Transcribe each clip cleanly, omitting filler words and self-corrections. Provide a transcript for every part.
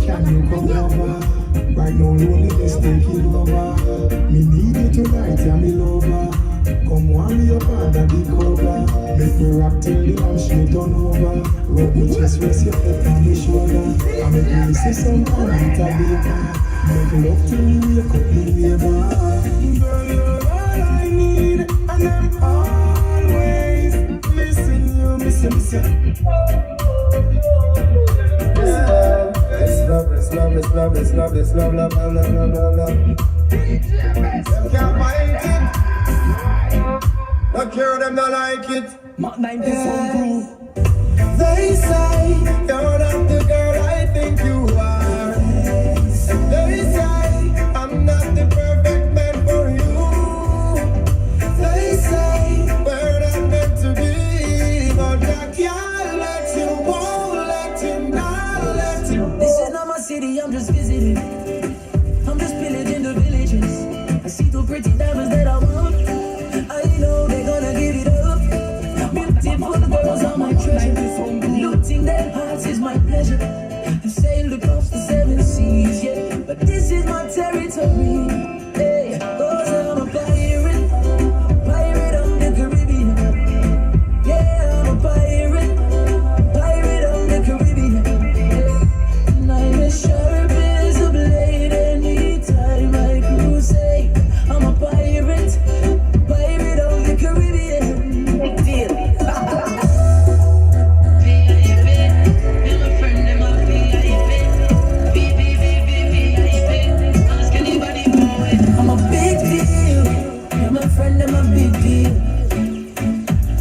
can you come over? Right now loneliness taking over. Me need you tonight, yeah, me lover. Come warm me up under the cover. Make me rock till the lampshade turn over. Rub me chest, rest your head on the shoulder. I make me see some fun with a baker. Make love till me wake up the neighbor. Girl, you're all I need, and I'm always missing you, missing you. Let's love, love. Can't find it. Not care them, not like it. Mark 94 crew. They say you're not the girl I think you are. They say I'm not the perfect man for you. They say we're not meant to be, but I can't let you, won't let you, not let you. This is not my city, I'm just visiting. I'm just pillaging the villages. I see two pretty diamonds that I want. I know they're gonna give it up. Beautiful girls are my treasure. Looting their hearts is my pleasure. I've sailed across the 7 seas, yeah, but this is my territory. Hey, 'cause I'm a pirate of the Caribbean. Yeah, I'm a pirate of the Caribbean. Yeah. And I'm as sharp as a blade anytime I crusade. I'm a pirate of the Caribbean. Deal. I'm a big deal. You're my friend, I'm a big deal.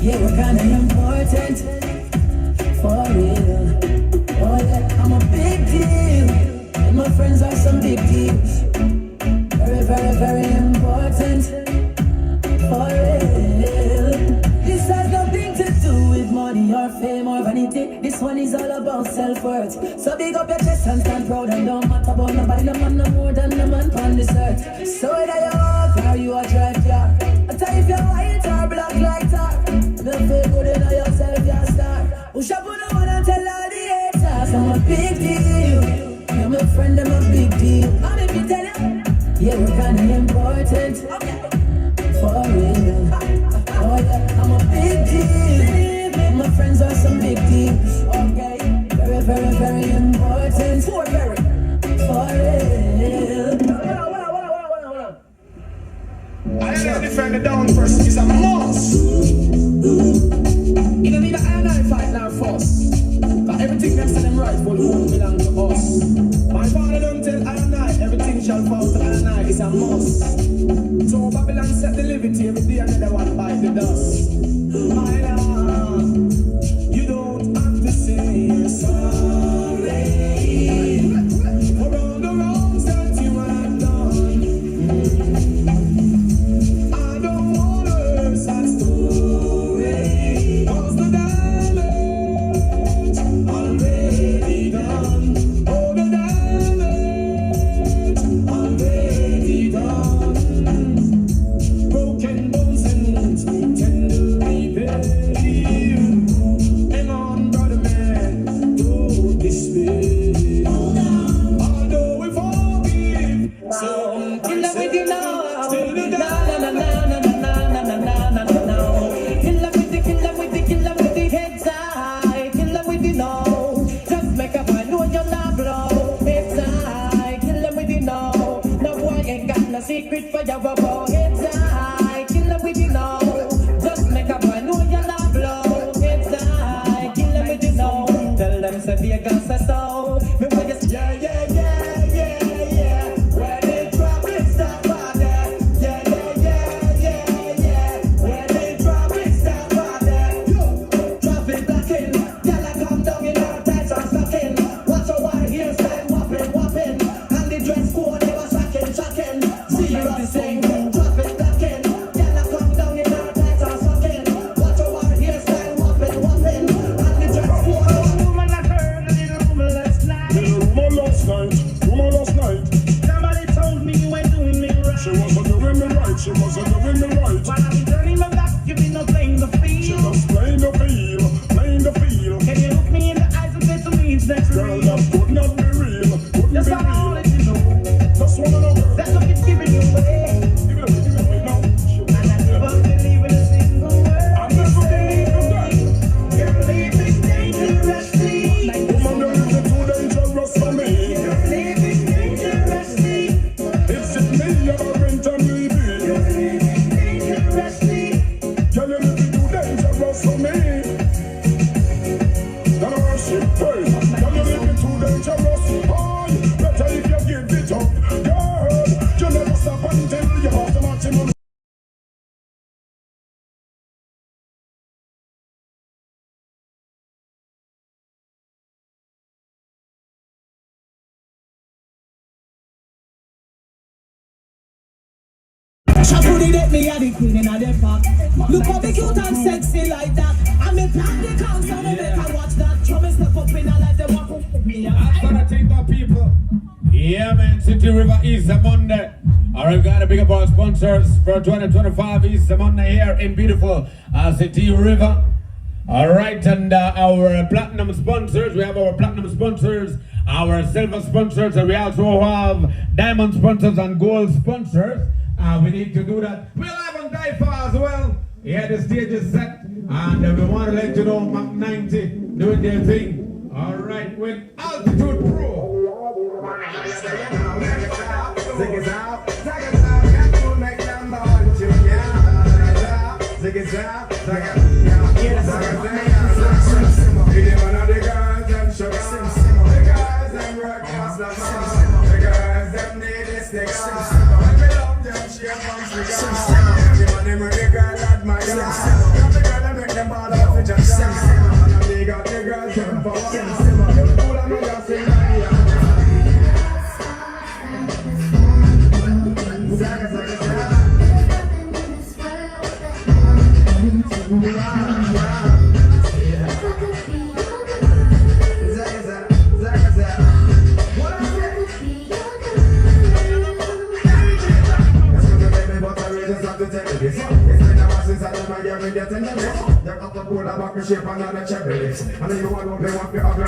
Yeah, we're kinda important. For real. Oh yeah, I'm a big deal. And my friends are some big deals. Very, very, very important. For real. This has nothing to do with money or fame or vanity. This one is all about self-worth. So big up your chest and stand proud and don't matter about nobody. No man no more than the man on this earth. So whether you walk or you a drive car, I tell you if you're white or black like tar, don't feel good in yourself, you're a star. Push up on the one and tell all the haters I'm a big deal. You're my friend, I'm a big deal. I'm if you tell you, yeah, we're kinda important. For real. Oh yeah, I'm a big deal. My friends are some big deals. Okay, very, very, very important. For real. I am defend the down first is a must. You don't need an iron eye fight now first. Cause everything next to them rightful won't belong to us. My father don't tell iron eye, everything shall fall to iron eye is a must. So Babylon set the liberty, every day another one bite the dust. My love, you don't have to say you're sorry for all the wrongs that you have done. I don't want to hear that story, 'cause the damage already done. Oh, the damage already done. Broken bones and wounds we tenderly bear. Hang on, brother man, don't despair. Although we forgive, so Kill them with the love. still the Na na na na na na na na na na na na. Kill them with the heads high. Kill them with the no. Just make a boy know you're not blow. Heads high. Kill them with the no. No boy ain't got no secret for your bubble. Heads high. Kill them with the no. Just make a boy know you're not blow. Heads high. Kill them with the no. Tell them say Vegas say so. Me when you yeah. Where they drop it, stop out there. Yeah. Where they drop it, stop out there. Yo, drop it back in. Girl, I come down in our tights and stocking. Watch your white hairstyle, whopping. And the dress code, they was shocking. See you on the same. Drop it back in. Girl, I come down in our the deck, me a the queen in a the park. Look how me cute and sexy like that. And me plant the can, so me make her watch that. Throw me step up in a like them walk up me. That's what I think of people. Yeah, man, City River Easter Monday. Alright, we got a big up our sponsors for 2025 Easter Monday here in beautiful City River. Alright, and our platinum sponsors, we have our platinum sponsors, our silver sponsors, and we also have diamond sponsors and gold sponsors. We need to do that. We're live on Daifa as well. Yeah, the stage is set, and we want to let you know Mach 90 doing their thing. Alright, with Altitude Pro. Shape another cherry, and you want to want to have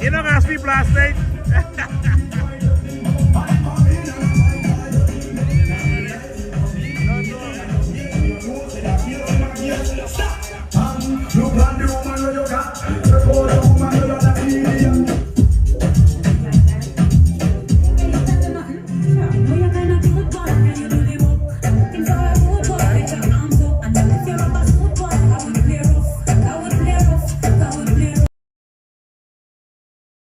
You know, last night